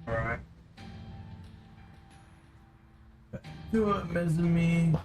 Alright. Do it, mezzanine.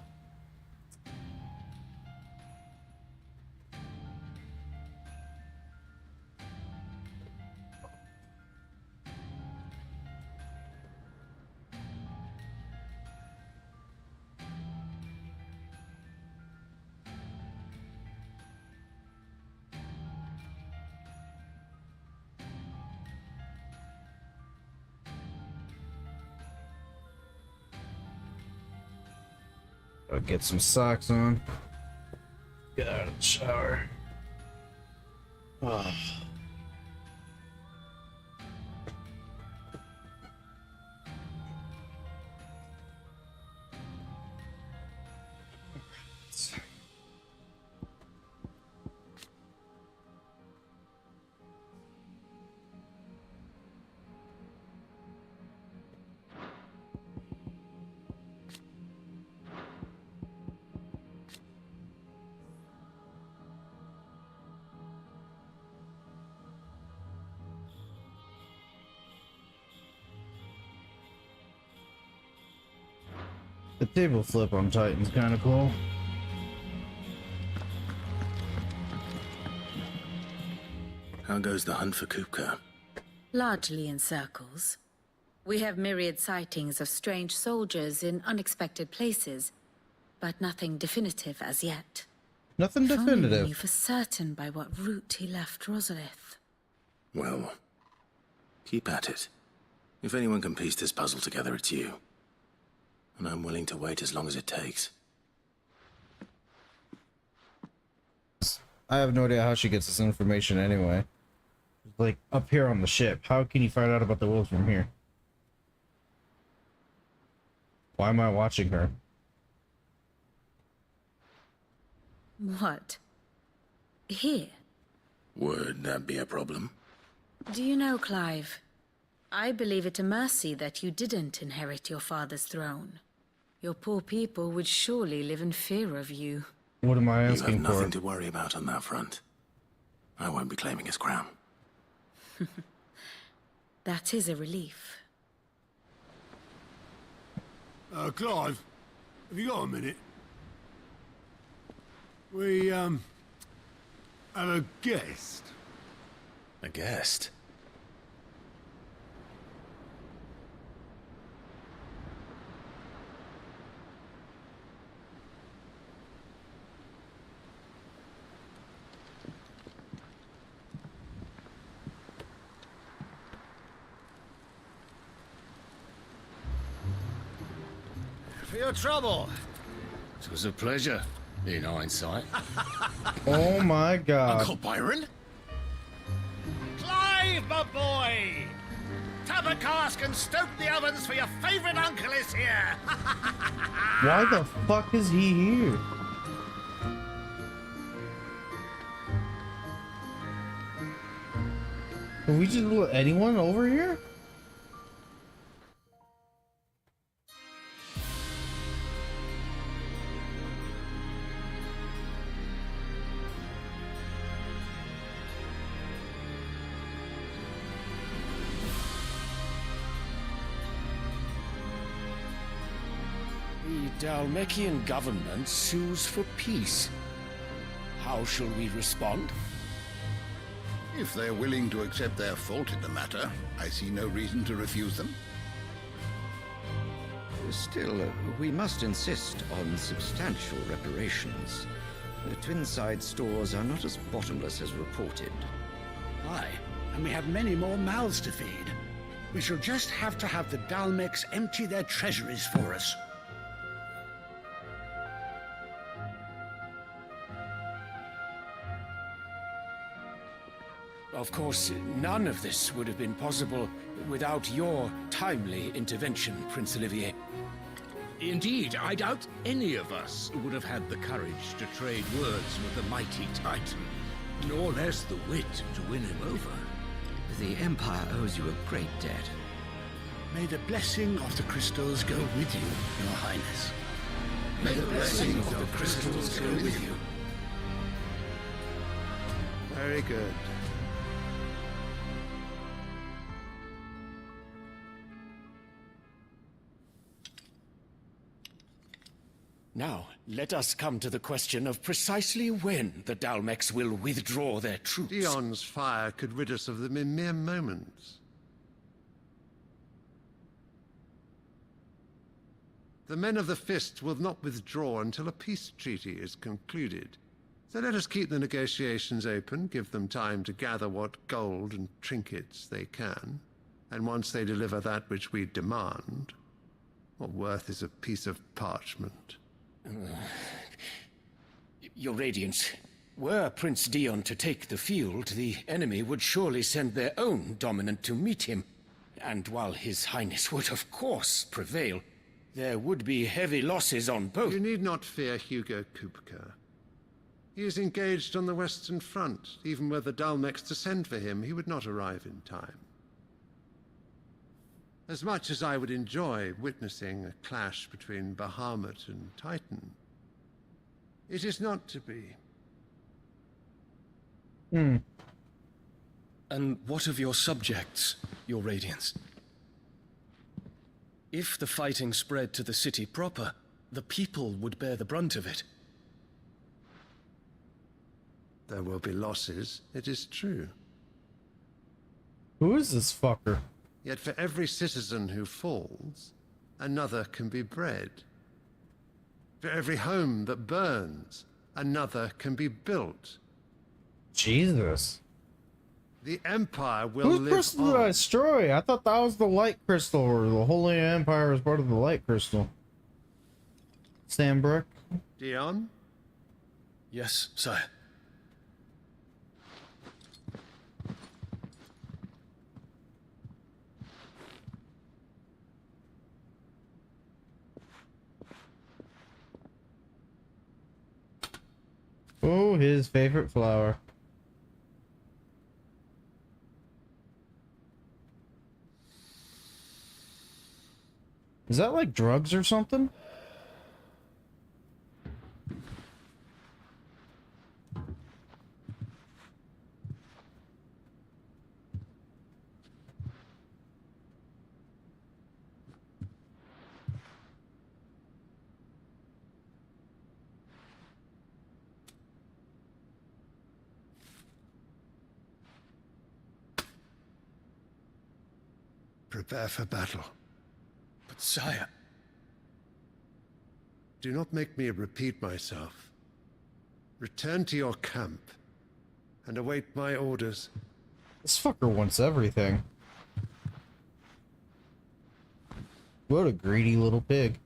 I'll get some socks on. Get out of the shower. Oh. The table flip on Titan's kind of cool. How goes the hunt for Kupka? Largely in circles. We have myriad sightings of strange soldiers in unexpected places, but nothing definitive as yet. Nothing If only we definitive. knew for certain by what route he left Rosalith. Well, keep at it. If anyone can piece this puzzle together, it's you. And I'm willing to wait as long as it takes. I have no idea how she gets this information anyway. Like, up here on the ship. How can you find out about the wolves from here? Why am I watching her? What? Here? Would that be a problem? Do you know, Clive? I believe it a mercy that you didn't inherit your father's throne. Your poor people would surely live in fear of you. What am I You have asking nothing for? to worry about on that front. I won't be claiming his crown. That is a relief. Clive, have you got a minute? We, have a guest. A guest? For your trouble. It was a pleasure, in hindsight. Oh my god. Uncle Byron? Clive, my boy! Tub a cask and stoke the ovens for your favourite uncle is here! Why the fuck is he here? Can we just let anyone over here? The Dalmekian government sues for peace. How shall we respond? If they're willing to accept their fault in the matter, I see no reason to refuse them. Still, we must insist on substantial reparations. The Twinside stores are not as bottomless as reported. Aye, and we have many more mouths to feed. We shall just have to have the Dalmeks empty their treasuries for us. Of course, none of this would have been possible without your timely intervention, Prince Olivier. Indeed, I doubt any of us would have had the courage to trade words with the mighty Titan, nor less the wit to win him over. The Empire owes you a great debt. May the blessing of the crystals go with you, Your Highness. May the blessing of the crystals go with you. Very good. Now, let us come to the question of precisely when the Dalmex will withdraw their troops. Dion's fire could rid us of them in mere moments. The men of the Fist will not withdraw until a peace treaty is concluded. So let us keep the negotiations open, give them time to gather what gold and trinkets they can. And once they deliver that which we demand, what worth is a piece of parchment? Your Radiance, were Prince Dion to take the field, the enemy would surely send their own dominant to meet him. And while His Highness would of course prevail, there would be heavy losses on both. You need not fear Hugo Kupka. He is engaged on the Western Front. Even were the Dalmex to send for him, he would not arrive in time. As much as I would enjoy witnessing a clash between Bahamut and Titan, it is not to be. And what of your subjects, your Radiance? If the fighting spread to the city proper, the people would bear the brunt of it. There will be losses, it is true. Who is this fucker? Yet for every citizen who falls, another can be bred. For every home that burns, another can be built. Jesus. The Empire will Whose live crystal did I destroy? I thought that was the Light Crystal, or the Holy Empire is part of the Light Crystal. Sandbrook? Dion? Yes, sire. Oh, his favorite flower. Is that like drugs or something? Prepare for battle. But sire... Do not make me repeat myself. Return to your camp and await my orders. This fucker wants everything. What a greedy little pig.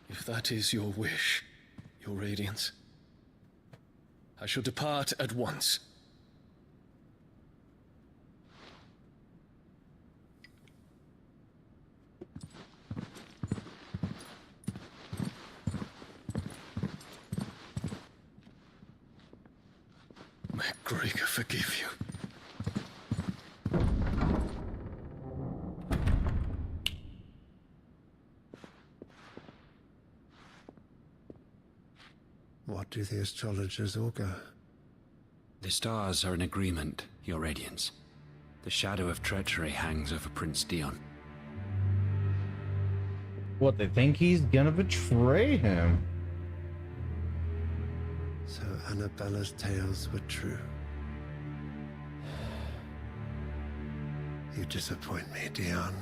If that is your wish, your Radiance, I shall depart at once. May Gregor forgive you. What do the astrologers augur? The stars are in agreement, your Radiance. The shadow of treachery hangs over Prince Dion. What, they think he's gonna betray him? So Annabella's tales were true. You disappoint me, Dion.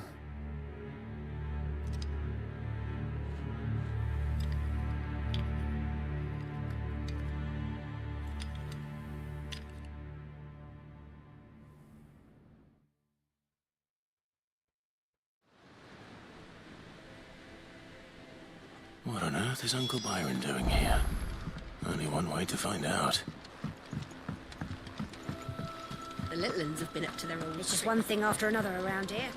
What on earth is Uncle Byron doing here? Only one way to find out. The little uns have been up to their own. It's just one thing after another around here.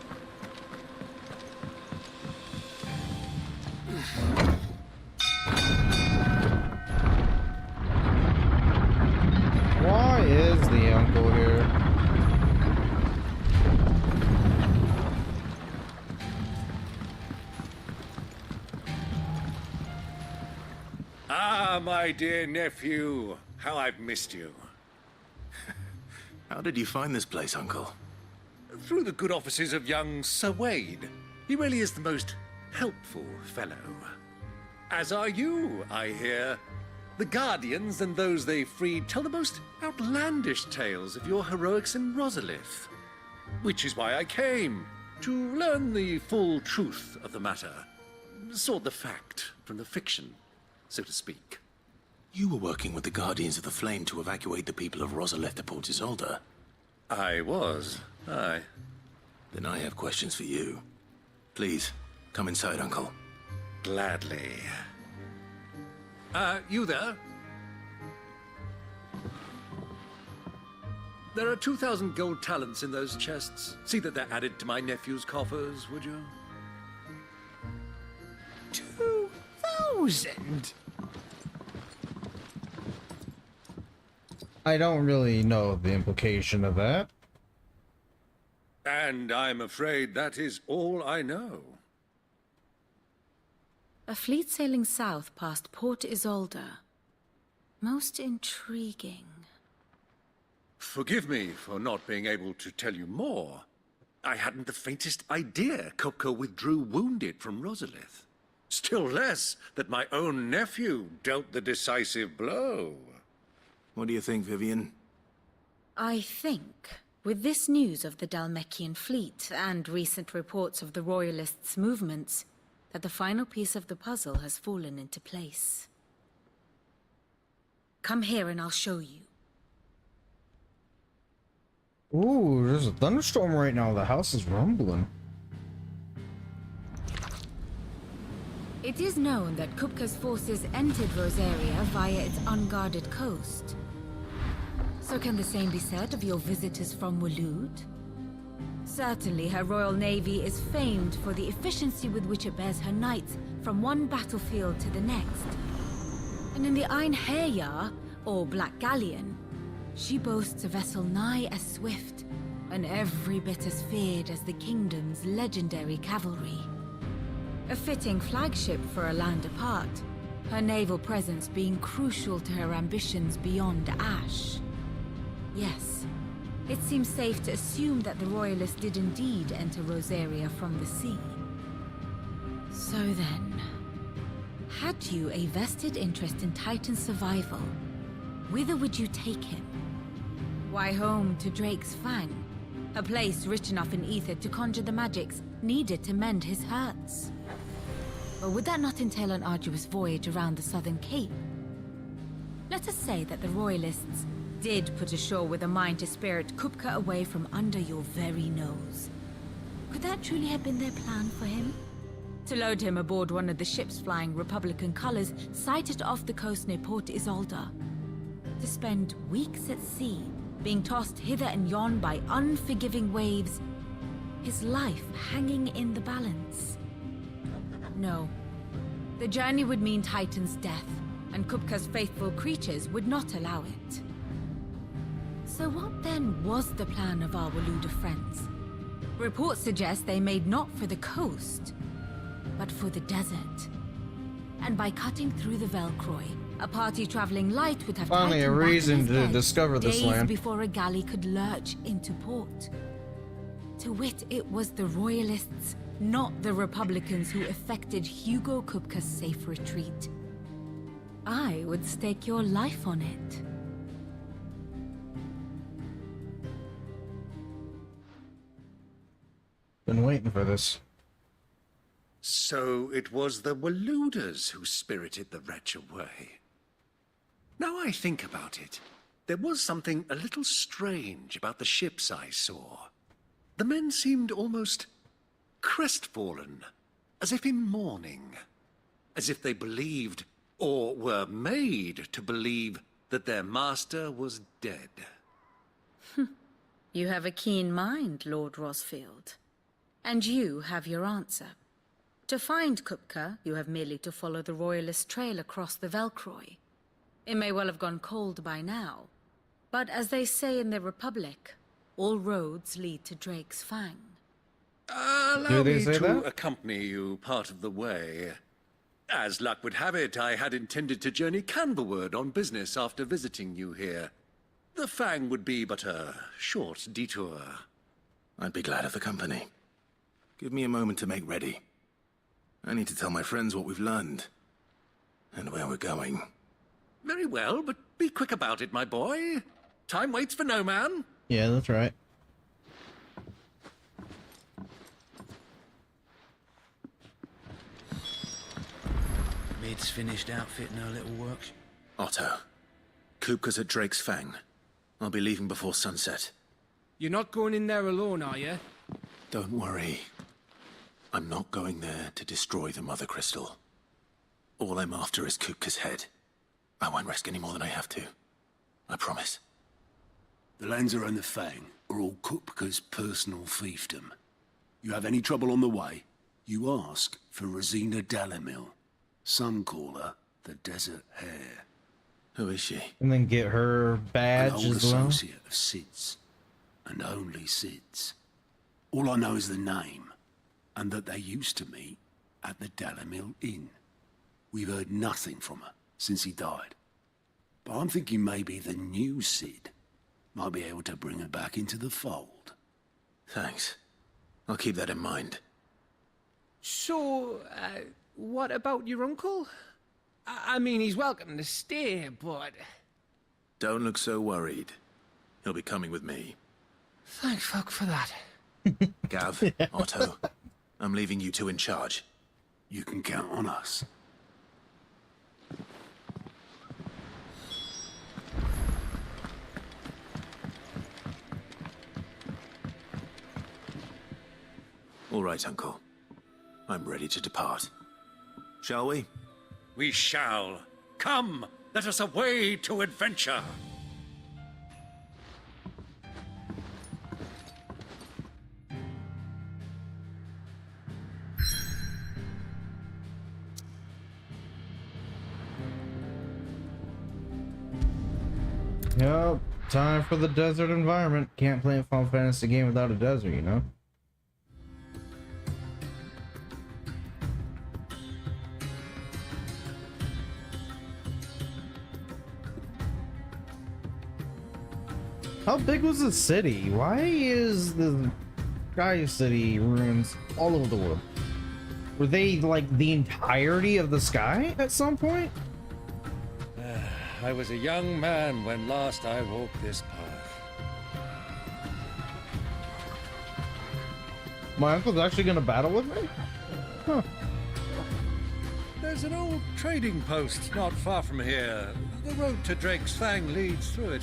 Why is the uncle here? Ah, my dear nephew. How I've missed you. How did you find this place, Uncle? Through the good offices of young Sir Wade. He really is the most helpful fellow. As are you, I hear. The Guardians and those they freed tell the most outlandish tales of your heroics in Rosalith. Which is why I came, to learn the full truth of the matter. Sort the fact from the fiction, so to speak. You were working with the Guardians of the Flame to evacuate the people of Rosalith to Port Isolde. I was, aye. Then I have questions for you. Please, come inside, Uncle. Gladly. You there? There are 2,000 gold talents in those chests. See that they're added to my nephew's coffers, would you? 2,000? I don't really know the implication of that. And I'm afraid that is all I know. A fleet sailing south past Port Isolde. Most intriguing. Forgive me for not being able to tell you more. I hadn't the faintest idea Kupka withdrew wounded from Rosalith. Still less that my own nephew dealt the decisive blow. What do you think, Vivian? I think, with this news of the Dhalmekian fleet and recent reports of the Royalists' movements, that the final piece of the puzzle has fallen into place. Come here and I'll show you. Ooh, there's a thunderstorm right now. The house is rumbling. It is known that Kupka's forces entered Rosaria via its unguarded coast. So can the same be said of your visitors from Waloed? Certainly, her Royal Navy is famed for the efficiency with which it bears her knights from one battlefield to the next. And in the Einherjar, or Black Galleon, she boasts a vessel nigh as swift, and every bit as feared as the kingdom's legendary cavalry. A fitting flagship for a land apart, her naval presence being crucial to her ambitions beyond Ash. Yes, it seems safe to assume that the Royalists did indeed enter Rosaria from the sea. So then, had you a vested interest in Titan's survival, whither would you take him? Why, home to Drake's Fang, a place rich enough in ether to conjure the magics needed to mend his hurts. Or would that not entail an arduous voyage around the southern cape? Let us say that the Royalists did put ashore with a mind to spirit Kupka away from under your very nose. Could that truly have been their plan for him? To load him aboard one of the ships flying Republican colors sighted off the coast near Port Isolde. To spend weeks at sea, being tossed hither and yon by unforgiving waves, his life hanging in the balance. No. The journey would mean Titan's death, and Kupka's faithful creatures would not allow it. So what then was the plan of our Waloed friends? Reports suggest they made not for the coast, but for the desert. And by cutting through the Velcroy, a party traveling light would have finally a reason to discover this land before a galley could lurch into port. To wit, it was the Royalists, not the Republicans, who effected Hugo Kupka's safe retreat. I would stake your life on it. Been waiting for this. So it was the Waloeders who spirited the wretch away. Now I think about it, there was something a little strange about the ships I saw. The men seemed almost crestfallen, as if in mourning, as if they believed, or were made to believe, that their master was dead. You have a keen mind, Lord Rosfield. And you have your answer. To find Kupka, you have merely to follow the Royalist trail across the Velcroy. It may well have gone cold by now, but as they say in the Republic, all roads lead to Drake's Fang. Allow me to accompany you part of the way. As luck would have it, I had intended to journey Canberward on business after visiting you here. The Fang would be but a short detour. I'd be glad of the company. Give me a moment to make ready. I need to tell my friends what we've learned. And where we're going. Very well, but be quick about it, my boy. Time waits for no man. Yeah, that's right. Mid's finished outfitting her little works. Otto, Kupka's at Drake's Fang. I'll be leaving before sunset. You're not going in there alone, are you? Don't worry. I'm not going there to destroy the Mother Crystal. All I'm after is Kupka's head. I won't risk any more than I have to. I promise. The Lancer and the Fang are all Kupka's personal fiefdom. You have any trouble on the way, you ask for Rosina Dalamil. Some call her the Desert Hare. Who is she? And then get her badge An old as well. associate of Sid's, and only Sid's. All I know is the name, and that they used to meet at the Dalamil Inn. We've heard nothing from her since he died. But I'm thinking maybe the new Sid might be able to bring her back into the fold. Thanks. I'll keep that in mind. So, what about your uncle? I mean, he's welcome to stay, but... Don't look so worried. He'll be coming with me. Thank fuck for that. Gav, Otto, I'm leaving you two in charge. You can count on us. All right, Uncle. I'm ready to depart. Shall we? We shall. Come, let us away to adventure. Yep, time for the desert environment. Can't play a Final Fantasy game without a desert, you know? How big was the city? Why is the Sky City ruins all over the world? Were they like the entirety of the sky at some point? I was a young man when last I walked this path. My uncle's actually gonna battle with me? Huh. There's an old trading post not far from here. The road to Drake's Fang leads through it.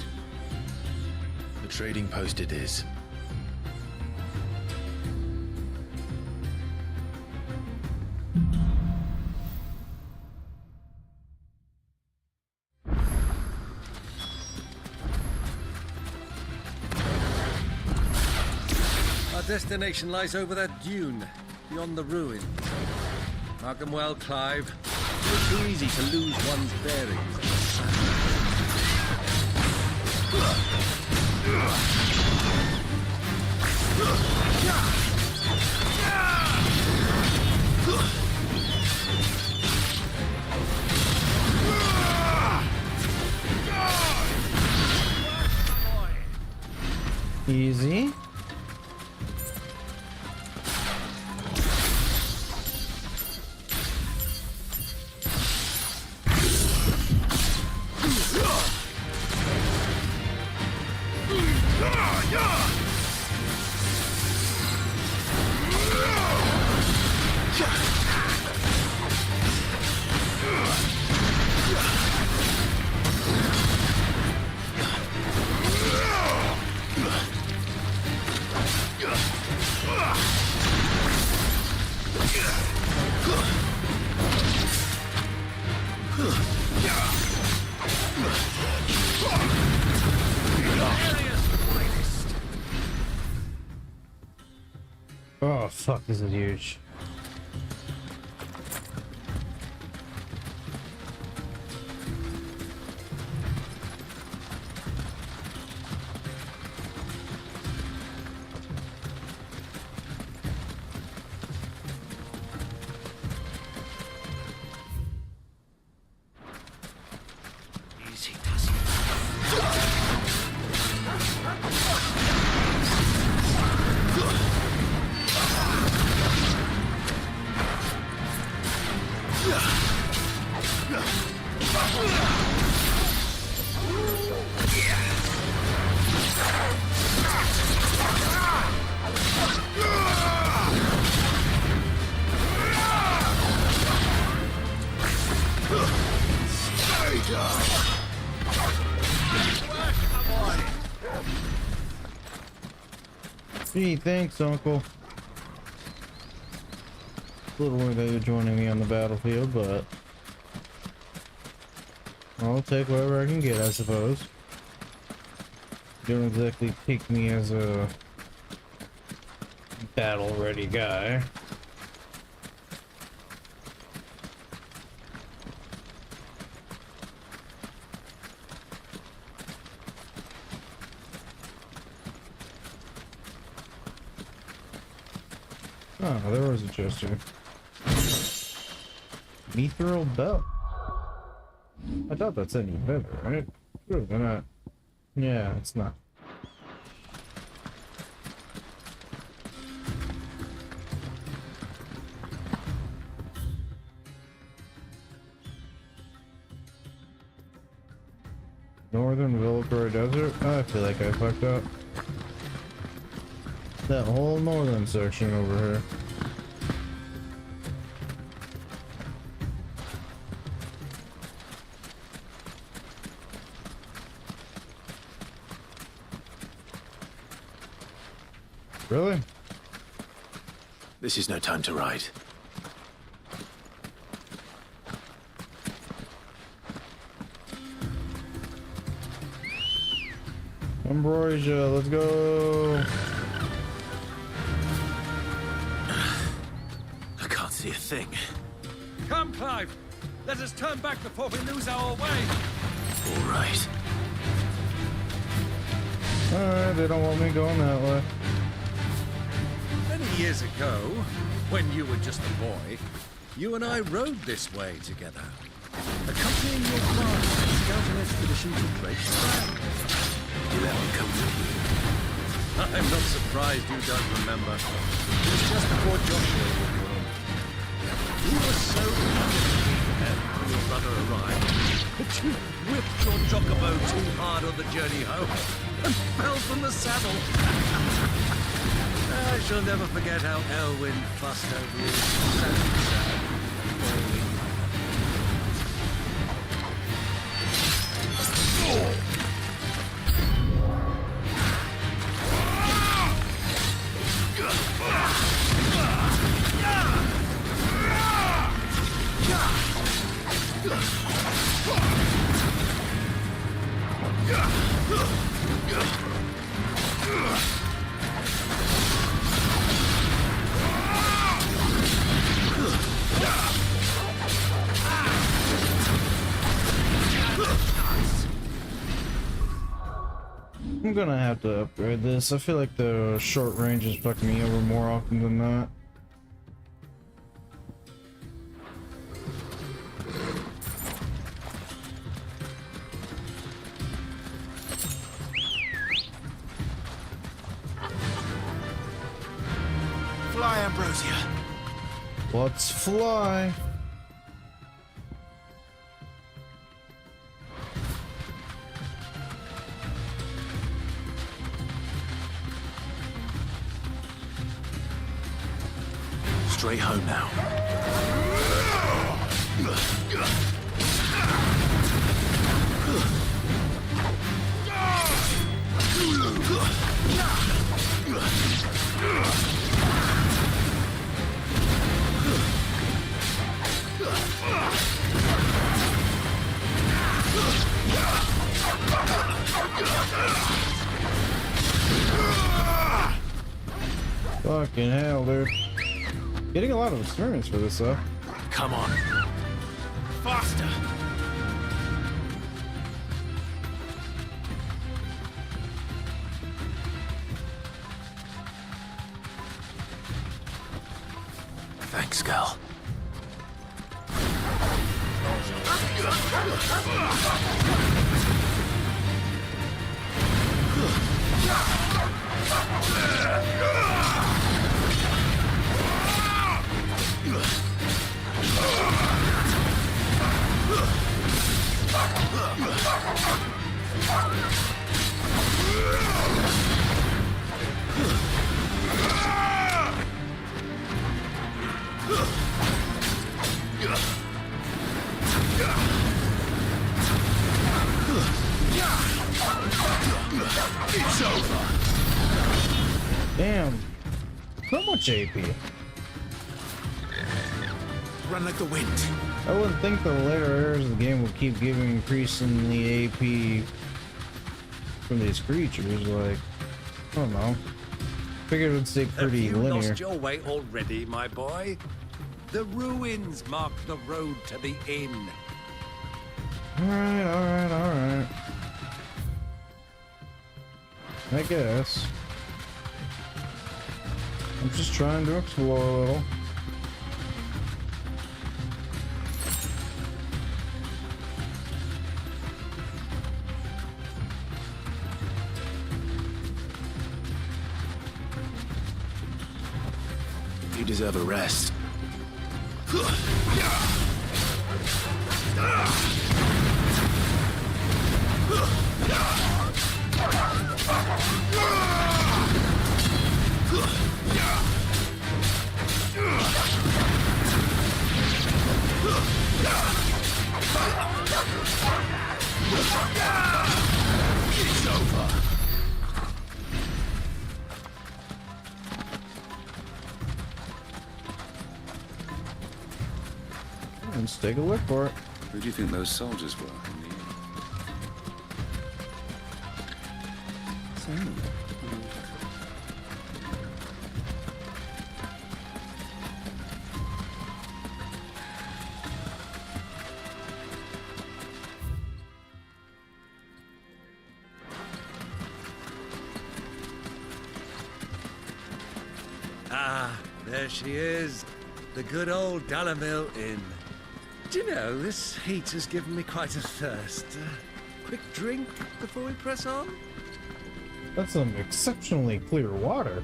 The trading post it is. Our destination lies over that dune, beyond the ruin. Mark 'em well, Clive. It's too easy to lose one's bearings. Easy. Oh fuck, this is huge. Easy does it. Gee, thanks, Uncle. A little worried that you're joining me on the battlefield, but I'll take whatever I can get, I suppose. You don't exactly pick me as a battle-ready guy. Oh, there was a chest here. Mithril belt. I thought that said any better, right? Sure, they're not. Yeah, it's not. Northern Villicroy Desert? I feel like I fucked up. That whole northern section over here. Really? This is no time to ride. Ambrosia, let's go. I can't see a thing. Come, Clive. Let us turn back before we lose our way. All right. Alright, they don't want me going that way. Many years ago, when you were just a boy, you and I rode this way together, accompanying your father on a scouting expedition to Drake's. You let me come with you. I'm not surprised you don't remember. It was just before Joshua was born. You were so prepared when your brother arrived that you whipped your chocobo too hard on the journey home and fell from the saddle. I shall never forget how Elwyn fussed over you. So sad. I'm gonna have to upgrade this. I feel like the short range is fucking me over more often than not. Fly, Ambrosia. Let's fly. Straight home now. Fucking hell, dude. Getting a lot of experience for this, though. Come on. Faster. Thanks, Gal. Damn, So much AP. Run like the wind. I wouldn't think the later areas of the game would keep giving increasing the AP from these creatures. Like, I don't know. Figured it would stay pretty Have you linear. lost your way already, my boy? The ruins mark the road to the inn. Alright. I guess. I'm just trying to explore a little. You deserve a rest. It's over. Let's take a look for it. Who do you think those soldiers were? Ah, there she is. The good old Dalamil Inn. Do you know, this heat has given me quite a thirst. Quick drink before we press on? That's some exceptionally clear water.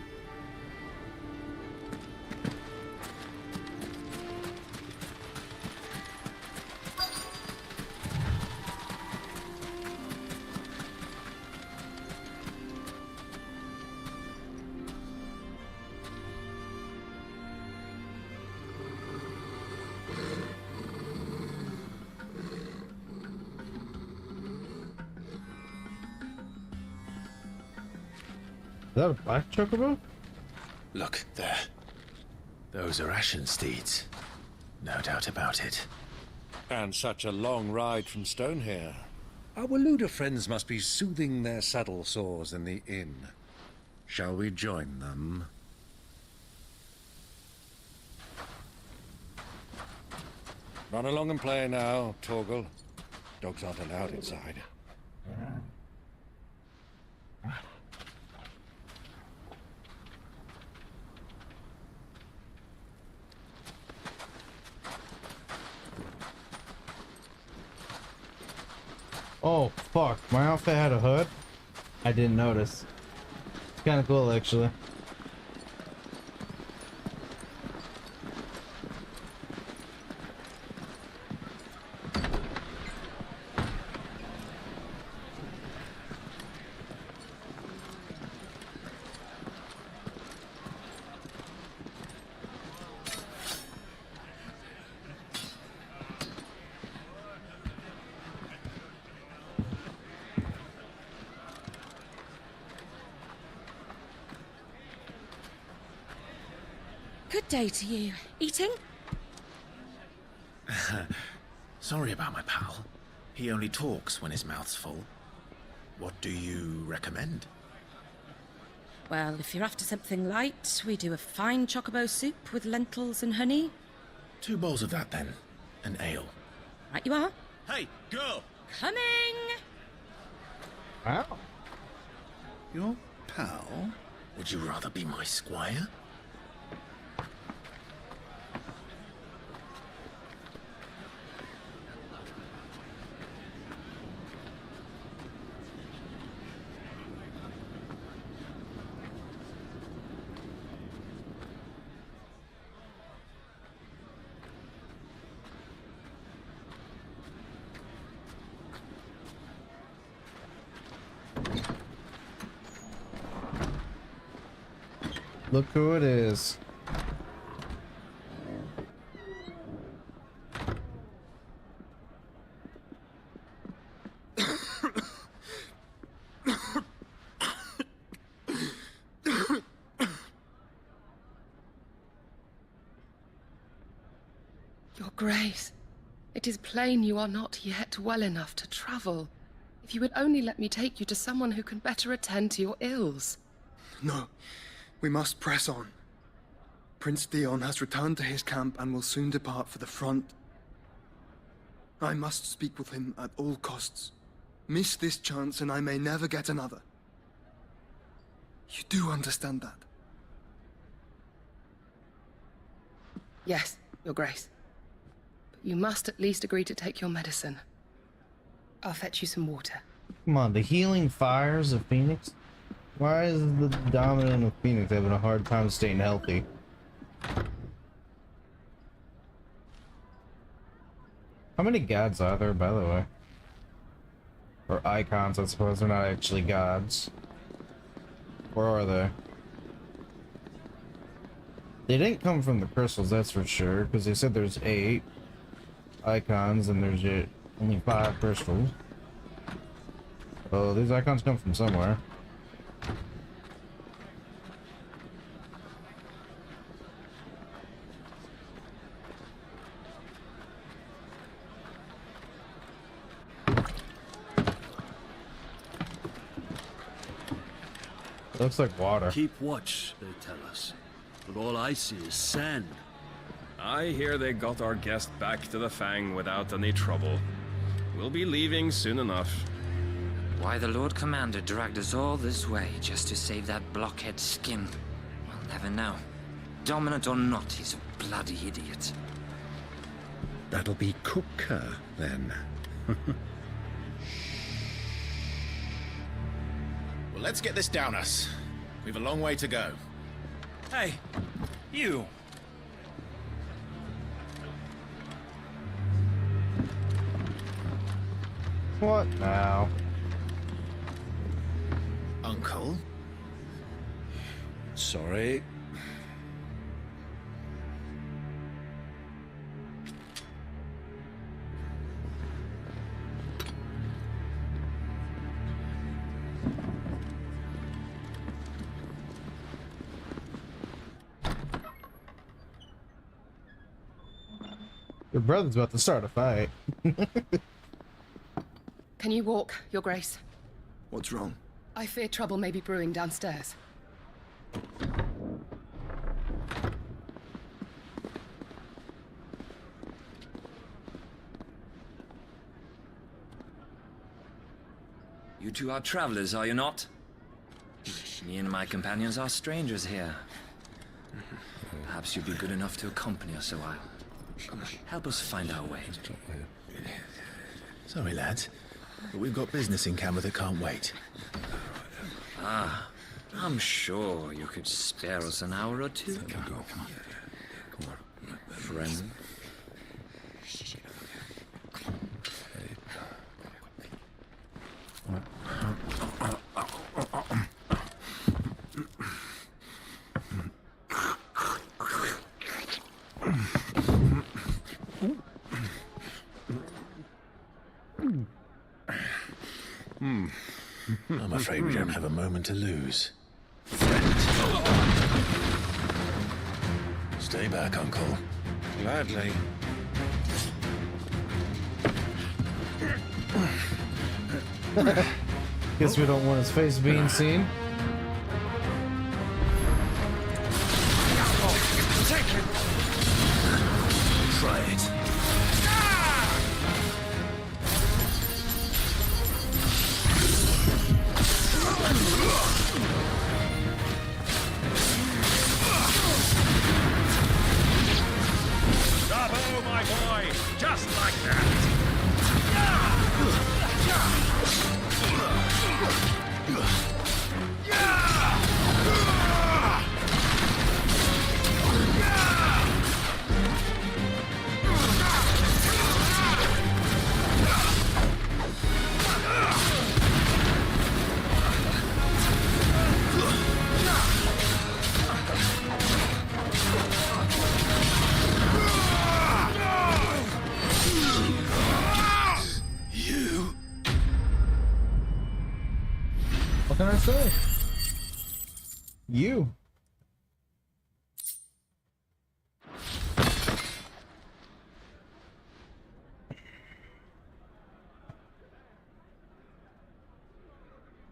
Is that a black chocobo? Look, there. Those are Ashen steeds. No doubt about it. And such a long ride from Stonehair. Our Waluda friends must be soothing their saddle sores in the inn. Shall we join them? Run along and play now, Torgal. Dogs aren't allowed inside. Oh, fuck. My outfit had a hood? I didn't notice. Kind of cool, actually. Good day to you. Eating? Sorry about my pal. He only talks when his mouth's full. What do you recommend? Well, if you're after something light, we do a fine chocobo soup with lentils and honey. 2 bowls of that, then. An ale. Right you are. Hey, girl! Coming! Wow. Your pal? Would you rather be my squire? Look who it is. Your Grace, it is plain you are not yet well enough to travel. If you would only let me take you to someone who can better attend to your ills. No, we must press on. Prince Dion has returned to his camp and will soon depart for the front. I must speak with him at all costs. Miss this chance and I may never get another. You do understand that? Yes, Your Grace. But you must at least agree to take your medicine. I'll fetch you some water. Come on, the healing fires of Phoenix? Why is the dominant of Phoenix having a hard time staying healthy? How many gods are there, by the way? Or icons, I suppose. They're not actually gods. Where are they? They didn't come from the crystals, that's for sure, because they said there's 8 icons and there's only 5 crystals. Oh, these icons come from somewhere. Looks like water. Keep watch, they tell us. But all I see is sand. I hear they got our guest back to the Fang without any trouble. We'll be leaving soon enough. Why the Lord Commander dragged us all this way just to save that blockhead skin, we'll never know. Dominant or not, he's a bloody idiot. That'll be Kupka, then. Well, let's get this down us. We've a long way to go. Hey, you. What now? Uncle? Sorry. Your brother's about to start a fight. Can you walk, Your Grace? What's wrong? I fear trouble may be brewing downstairs. You two are travelers, are you not? Me and my companions are strangers here. Perhaps you'd be good enough to accompany us a while. Help us find our way. Sorry, lads, but we've got business in camera that can't wait. Ah, I'm sure you could spare us an hour or two. Come on. Friend. I'm afraid we don't have a moment to lose. Stay back, Uncle. Gladly. Guess we don't want his face being seen. Try it. Bravo, my boy! Just like that! What can I say? You.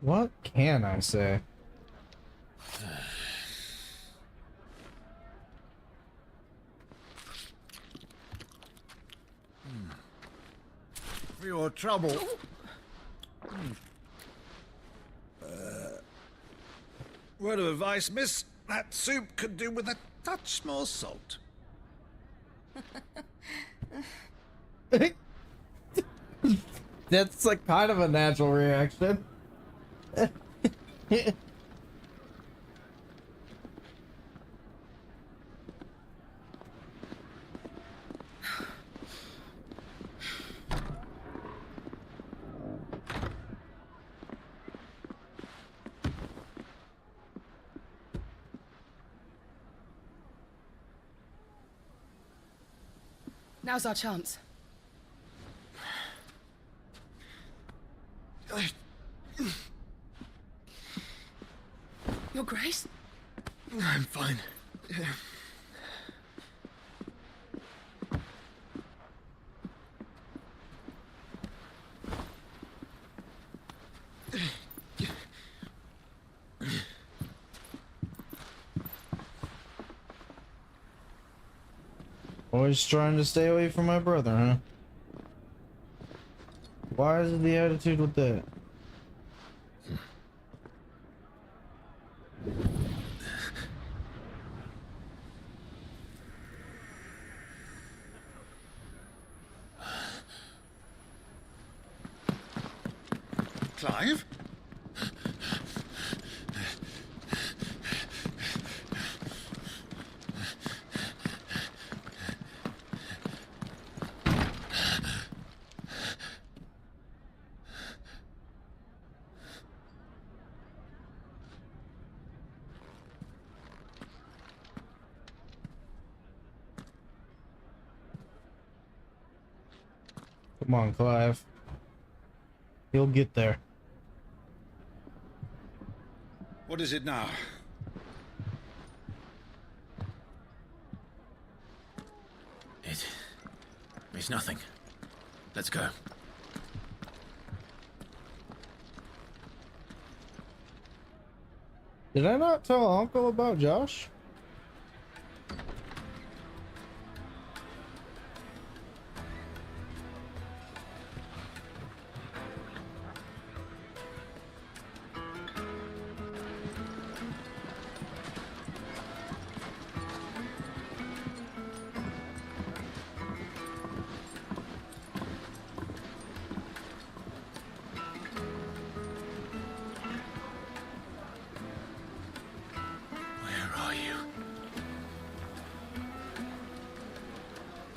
What can I say? For your trouble. Word of advice, miss. That soup could do with a touch more salt. That's like kind of a natural reaction. Now's our chance. Your Grace? I'm fine. Always trying to stay away from my brother, huh? Why is the attitude with that? Clive? Come on, Clive. He'll get there. What is it now? It's nothing. Let's go. Did I not tell Uncle about Josh?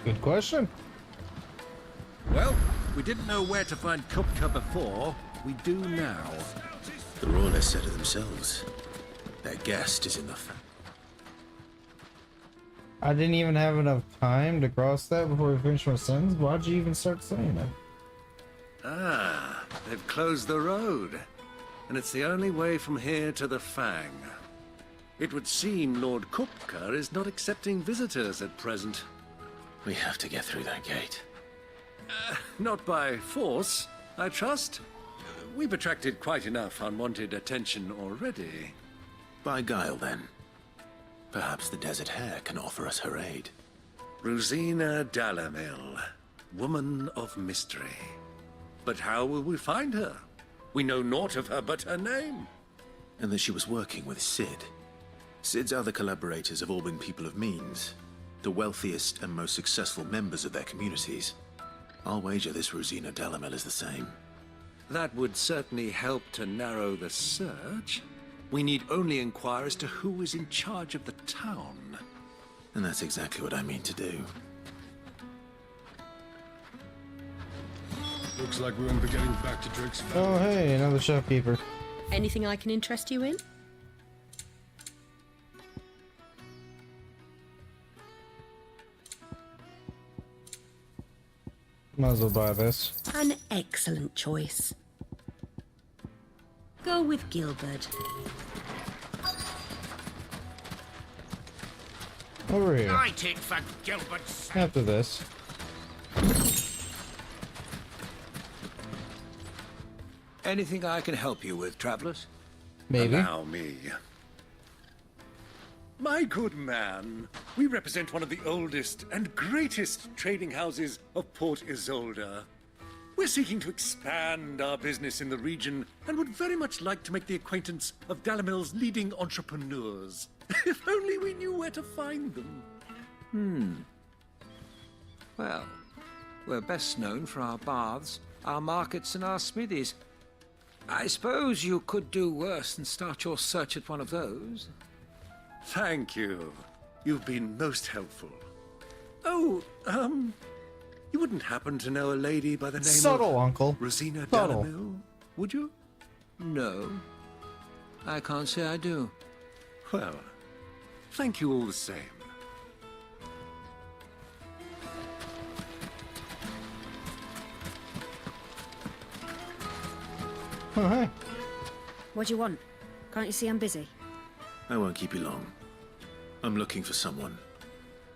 Good question. Well, we didn't know where to find Kupka before. We do now. The Royalists said it themselves. Their guest is in the I didn't even have enough time to cross that before we finished my sentence. Why'd you even start saying it? Ah, they've closed the road. And it's the only way from here to the Fang. It would seem Lord Kupka is not accepting visitors at present. We have to get through that gate. Not by force, I trust. We've attracted quite enough unwanted attention already. By guile, then. Perhaps the Desert Hare can offer us her aid. Rosina Dalamil, woman of mystery. But how will we find her? We know naught of her but her name. And that she was working with Sid. Sid's other collaborators have all been people of means. The wealthiest and most successful members of their communities. I'll wager this Rosina Dalamil is the same. That would certainly help to narrow the search. We need only inquire as to who is in charge of the town. And that's exactly what I mean to do. Looks like we won't be getting back to Drake's. Oh, hey, another shopkeeper. Anything I can interest you in? Might as well buy this. An excellent choice. Go with Gilbert. Over here. I take for Gilbert's. After this. Anything I can help you with, travelers? Maybe. Allow me. My good man, we represent one of the oldest and greatest trading houses of Port Isolde. We're seeking to expand our business in the region and would very much like to make the acquaintance of Dalamil's leading entrepreneurs. If only we knew where to find them. Well, we're best known for our baths, our markets, and our smithies. I suppose you could do worse than start your search at one of those. Thank you. You've been most helpful. Oh, you wouldn't happen to know a lady by the name Subtle, of Uncle. Rosina Subtle. Dalamil, would you? No. I can't say I do. Well, thank you all the same. Oh, hey. What do you want? Can't you see I'm busy? I won't keep you long. I'm looking for someone.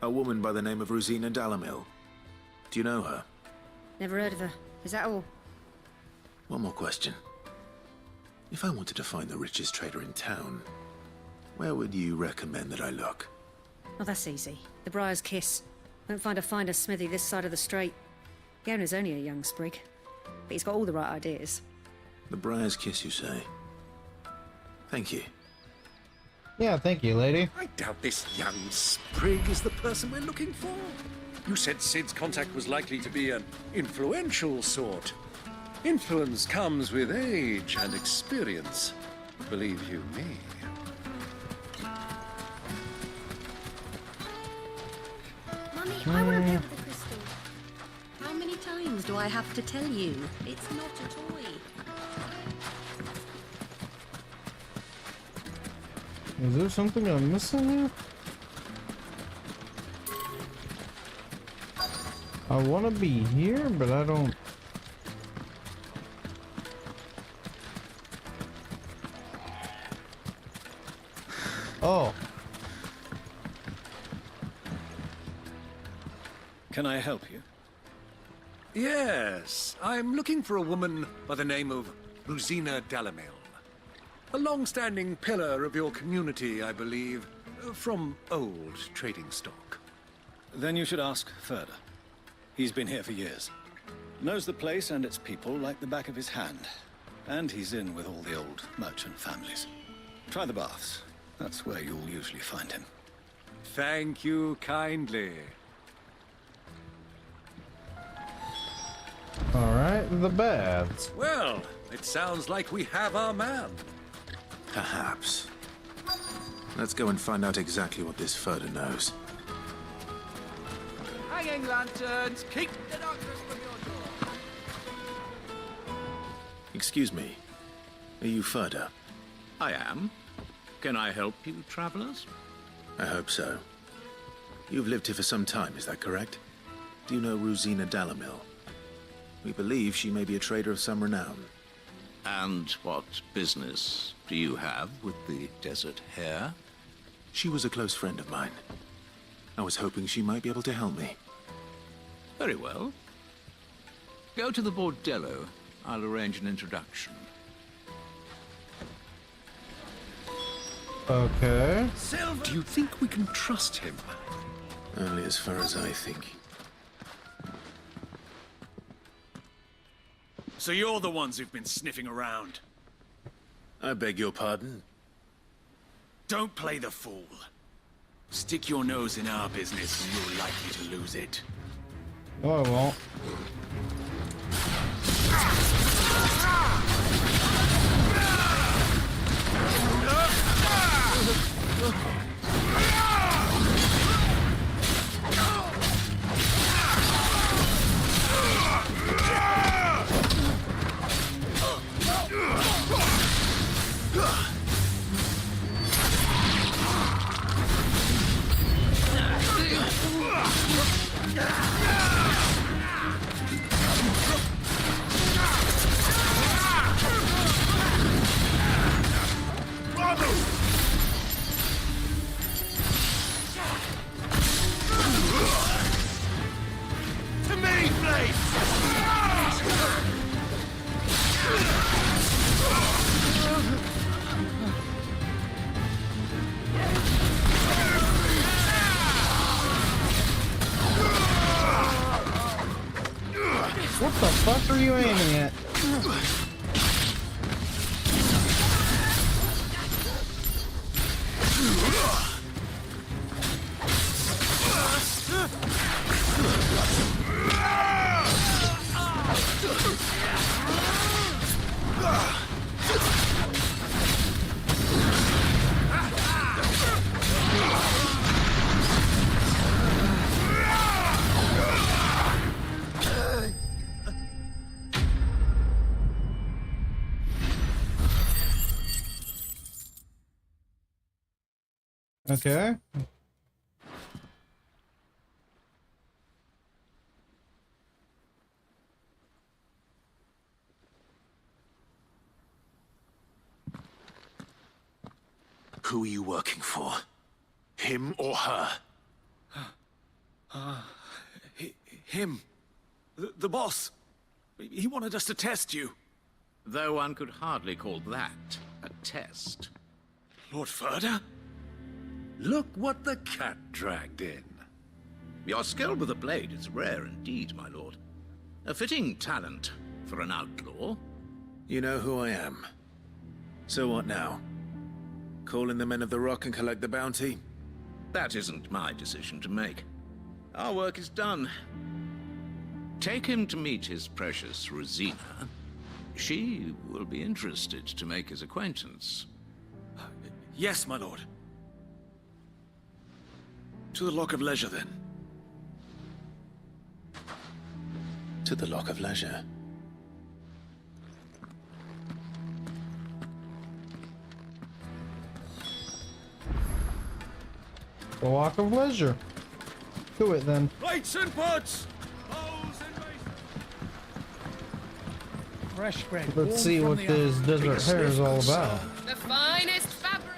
A woman by the name of Rosina Dalamil. Do you know her? Never heard of her. Is that all? One more question. If I wanted to find the richest trader in town, where would you recommend that I look? Oh, that's easy. The Briar's Kiss. Won't find a finer smithy this side of the strait. The owner's only a young sprig, but he's got all the right ideas. The Briar's Kiss, you say? Thank you. Yeah, thank you, lady. I doubt this young sprig is the person we're looking for. You said Sid's contact was likely to be an influential sort. Influence comes with age and experience. Believe you me. Mummy, I want to play with the crystal. How many times do I have to tell you? It's not a toy. Is there something I'm missing here? I want to be here, but I don't... Oh. Can I help you? Yes, I'm looking for a woman by the name of Rosina Dalamil. A long-standing pillar of your community, I believe, from old trading stock. Then you should ask further. He's been here for years. Knows the place and its people like the back of his hand. And he's in with all the old merchant families. Try the baths. That's where you'll usually find him. Thank you kindly. Alright, the baths. Well, it sounds like we have our man. Perhaps. Let's go and find out exactly what this Furder knows. Hanging lanterns, keep the darkness from your door. Excuse me. Are you Furder? I am. Can I help you, travelers? I hope so. You've lived here for some time, is that correct? Do you know Rosina Dalamil? We believe she may be a trader of some renown. And what business do you have with the desert hare? She was a close friend of mine. I was hoping she might be able to help me. Very well. Go to the bordello. I'll arrange an introduction. Okay. Do you think we can trust him? Only as far as I think. So you're the ones who've been sniffing around. I beg your pardon? Don't play the fool. Stick your nose in our business and you're likely to lose it. Oh, I won't. To me, please! fuck are you aiming at? Okay. Who are you working for? Him or her? Him. The boss. He wanted us to test you. Though one could hardly call that a test. Lord Furder? Look what the cat dragged in. Your skill with the blade is rare indeed, my lord. A fitting talent for an outlaw. You know who I am. So what now? Call in the Men of the Rock and collect the bounty? That isn't my decision to make. Our work is done. Take him to meet his precious Rosina. She will be interested to make his acquaintance. Yes, my lord. To the Lock of Leisure, then. To the Lock of Leisure. The Walk of Leisure. Do it then. Lights and pots! Fresh bread. Let's see what this desert hair is all about. The finest fabric.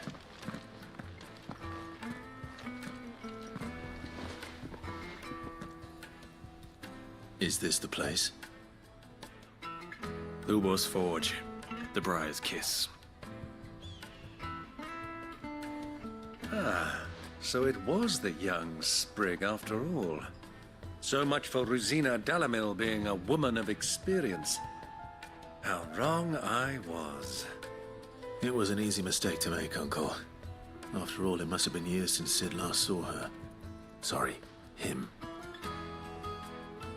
Is this the place? Ubor's Forge. The Briar's Kiss. Ah, so it was the young sprig after all. So much for Rosina Dalamil being a woman of experience. How wrong I was. It was an easy mistake to make, Uncle. After all, it must have been years since Sid last saw her. Sorry, him.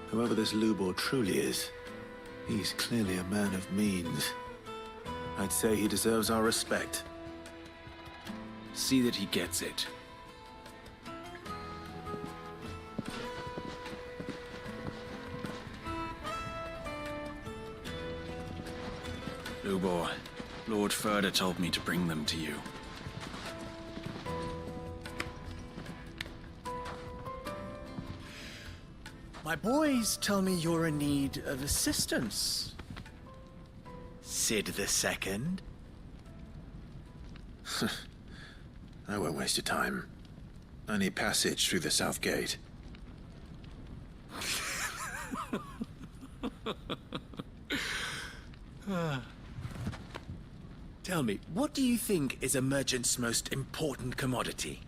Whoever this Lubor truly is, he's clearly a man of means. I'd say he deserves our respect. See that he gets it. Lubor, Lord Furder told me to bring them to you. My boys tell me you're in need of assistance. Sid the Second? I won't waste your time. I need passage through the south gate. Tell me, what do you think is a merchant's most important commodity?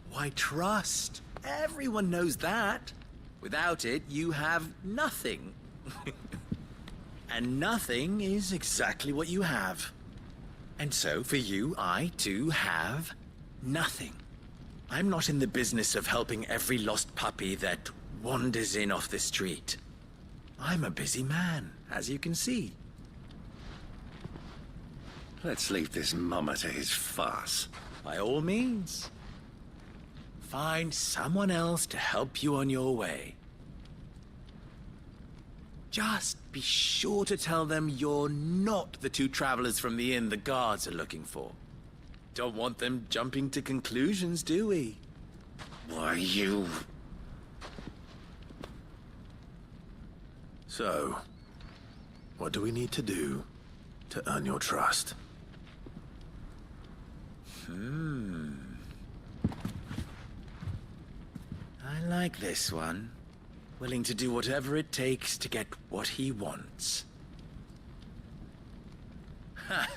Why, trust. Everyone knows that. Without it, you have nothing. And nothing is exactly what you have. And so, for you, I, too, have nothing. I'm not in the business of helping every lost puppy that wanders in off the street. I'm a busy man, as you can see. Let's leave this mummer to his farce. By all means. Find someone else to help you on your way. Just be sure to tell them you're not the two travelers from the inn the guards are looking for. Don't want them jumping to conclusions, do we? Why, you... So, what do we need to do to earn your trust? I like this one. Willing to do whatever it takes to get what he wants. Ha!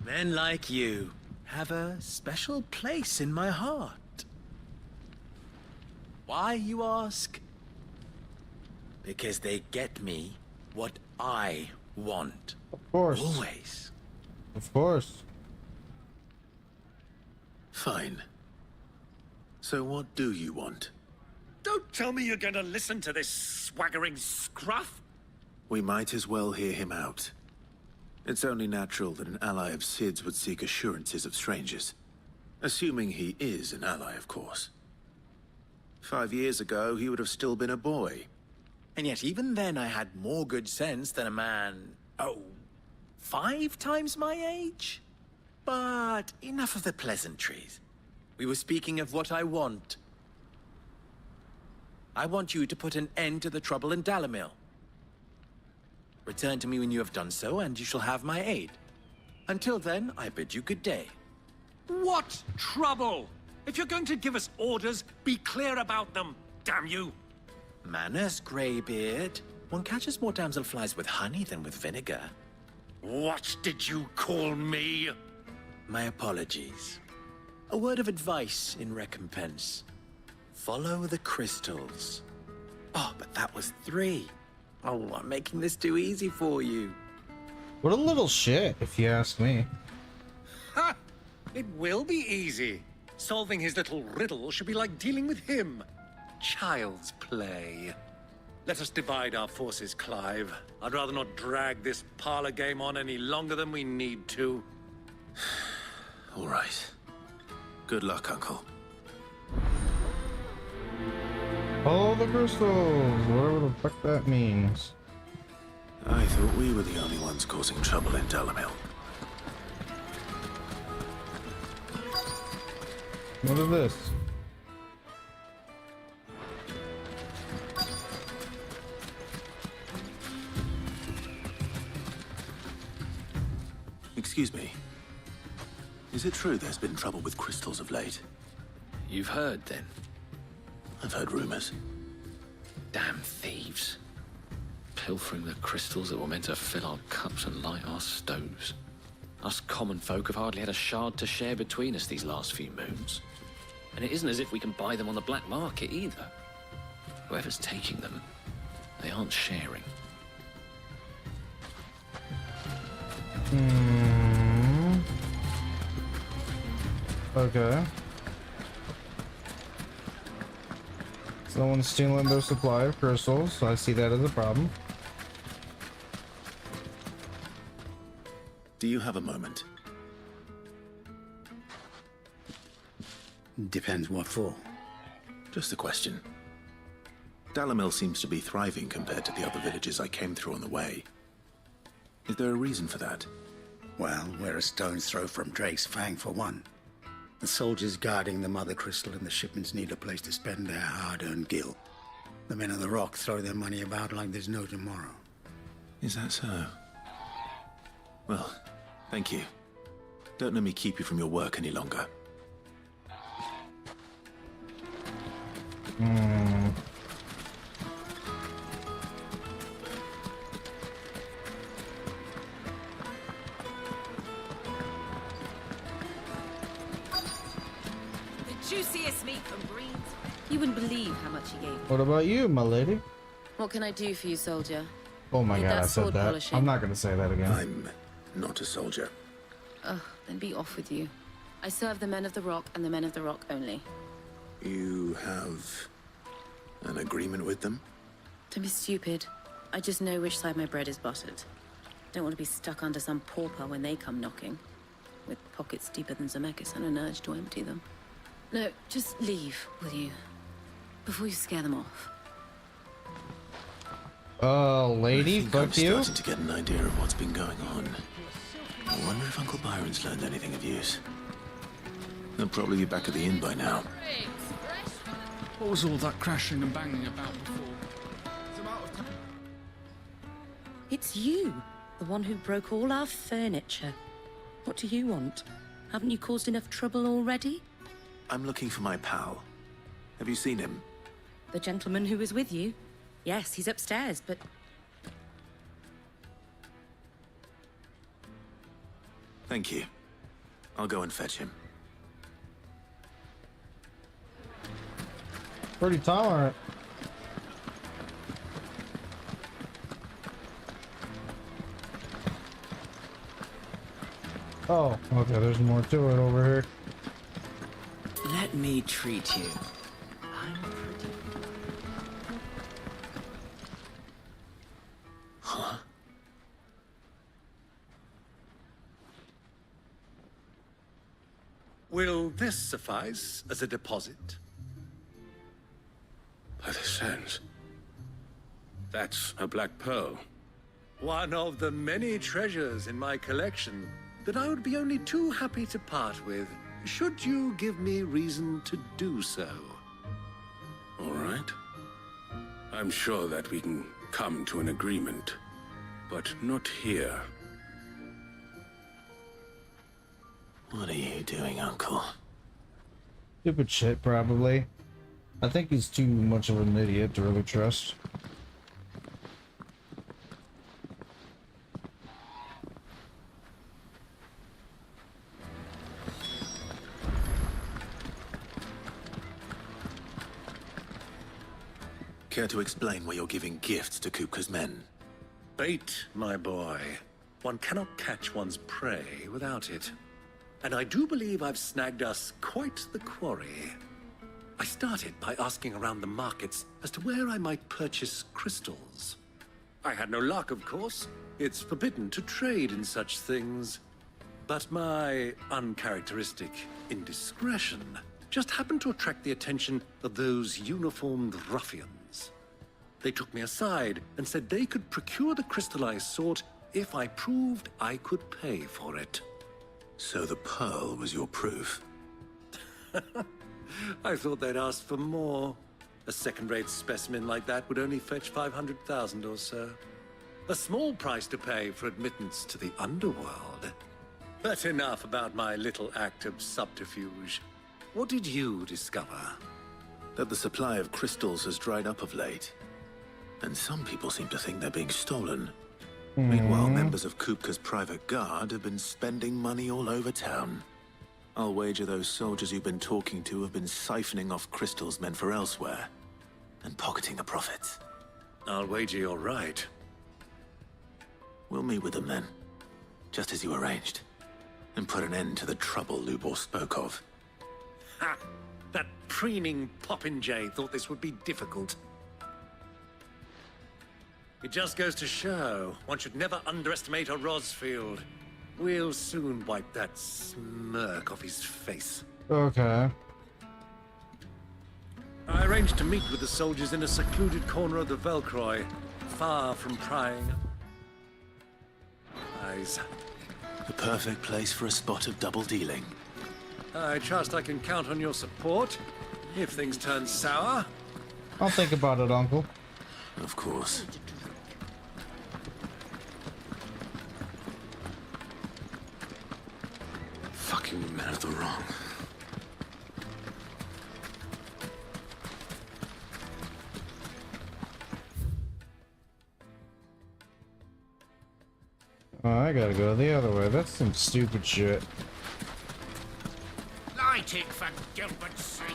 Men like you have a special place in my heart. Why, you ask? Because they get me what I want. Of course. Always. Of course. Fine. So what do you want? Don't tell me you're going to listen to this swaggering scruff. We might as well hear him out. It's only natural that an ally of Sid's would seek assurances of strangers. Assuming he is an ally, of course. 5 years ago, he would have still been a boy. And yet even then I had more good sense than a man, 5 times my age? But enough of the pleasantries. We were speaking of what I want. I want you to put an end to the trouble in Dalamil. Return to me when you have done so, and you shall have my aid. Until then, I bid you good day. What trouble? If you're going to give us orders, be clear about them, damn you! Manners, Greybeard. One catches more damselflies with honey than with vinegar. What did you call me? My apologies. A word of advice in recompense. Follow the crystals. Oh, but that was 3. Oh, I'm making this too easy for you. What a little shit, if you ask me. Ha! It will be easy. Solving his little riddle should be like dealing with him. Child's play. Let us divide our forces, Clive. I'd rather not drag this parlor game on any longer than we need to. All right. Good luck, Uncle. Follow the crystals, whatever the fuck that means. I thought we were the only ones causing trouble in Dalamil. What is this? Excuse me. Is it true there's been trouble with crystals of late? You've heard, then? I've heard rumors. Damn thieves. Pilfering the crystals that were meant to fill our cups and light our stoves. Us common folk have hardly had a shard to share between us these last few moons. And it isn't as if we can buy them on the black market either. Whoever's taking them, they aren't sharing. Okay. Someone's stealing their supply of crystals, so I see that as a problem. Do you have a moment? Depends what for. Just a question. Dalamil seems to be thriving compared to the other villages I came through on the way. Is there a reason for that? Well, we're a stone's throw from Drake's Fang for one. The soldiers guarding the Mother Crystal and the shipments need a place to spend their hard-earned gil. The men of the Rock throw their money about like there's no tomorrow. Is that so? Well, thank you. Don't let me keep you from your work any longer. Juiciest meat from Greens. You wouldn't believe how much he gave. What about you, my lady? What can I do for you, soldier? Oh my Need god, that I said sword that. polishing? I'm not gonna say that again. I'm not a soldier. Oh, then be off with you. I serve the men of the Rock and the men of the Rock only. You have an agreement with them? Don't be stupid. I just know which side my bread is buttered. Don't want to be stuck under some pauper when they come knocking. With pockets deeper than Zemeckis and an urge to empty them. No, just leave, will you? Before you scare them off. Lady, I'm fuck you. starting to get an idea of what's been going on. I wonder if Uncle Byron's learned anything of use. They'll probably be back at the inn by now. What was all that crashing and banging about before? It's you, the one who broke all our furniture. What do you want? Haven't you caused enough trouble already? I'm looking for my pal. Have you seen him? The gentleman who was with you? Yes, he's upstairs, but... Thank you. I'll go and fetch him. Pretty tolerant. Oh, okay, there's more to it over here. Let me treat you. Huh? Will this suffice as a deposit? By the sands. That's a black pearl. One of the many treasures in my collection that I would be only too happy to part with, should you give me reason to do so. All right. I'm sure that we can come to an agreement, but not here. What are you doing, Uncle? Stupid shit, probably. I think he's too much of an idiot to really trust. Care to explain why you're giving gifts to Kupka's men? Bait, my boy. One cannot catch one's prey without it. And I do believe I've snagged us quite the quarry. I started by asking around the markets as to where I might purchase crystals. I had no luck, of course. It's forbidden to trade in such things. But my uncharacteristic indiscretion just happened to attract the attention of those uniformed ruffians. They took me aside and said they could procure the crystal I sought if I proved I could pay for it. So the pearl was your proof? I thought they'd asked for more. A second-rate specimen like that would only fetch 500,000 or so. A small price to pay for admittance to the underworld. But enough about my little act of subterfuge. What did you discover? That the supply of crystals has dried up of late. And some people seem to think they're being stolen. Meanwhile, members of Kupka's private guard have been spending money all over town. I'll wager those soldiers you've been talking to have been siphoning off crystals meant for elsewhere, and pocketing the profits. I'll wager you're right. We'll meet with them then, just as you arranged, and put an end to the trouble Lubor spoke of. Ha! That preening popinjay thought this would be difficult. It just goes to show one should never underestimate a Rosfield. We'll soon wipe that smirk off his face. Okay. I arranged to meet with the soldiers in a secluded corner of the Velcroy, far from prying eyes. The perfect place for a spot of double dealing. I trust I can count on your support if things turn sour. I'll think about it, Uncle. Of course. Fucking men of the wrong. Oh, I gotta go the other way. That's some stupid shit. Light it, for Gilbert's sake.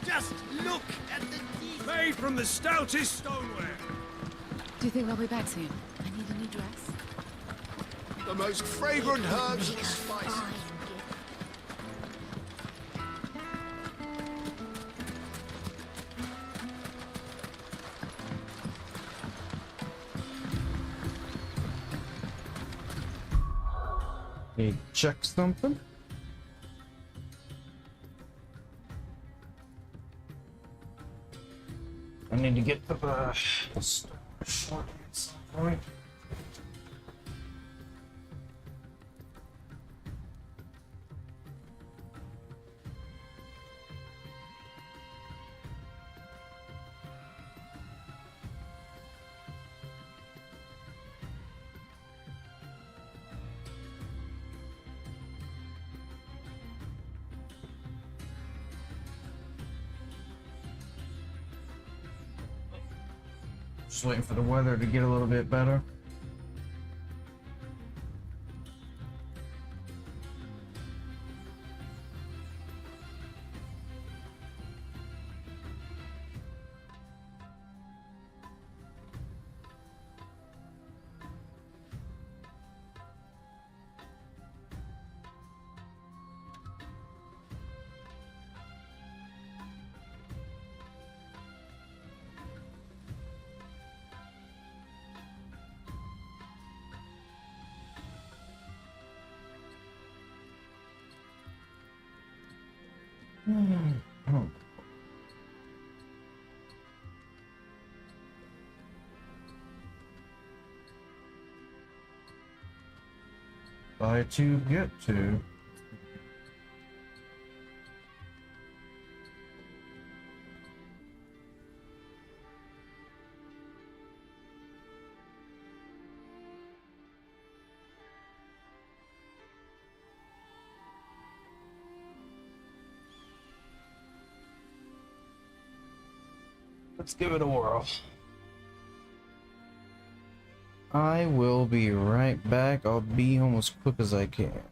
Just look at the detail. Made from the stoutest stoneware. Do you think they'll be back soon? I need a new dress. The most fragrant herbs and spices. Need to check something? I need to get to the short at some point. Just waiting for the weather to get a little bit better. Buy to get to. Let's give it a whirl. I will be right back. I'll be home as quick as I can.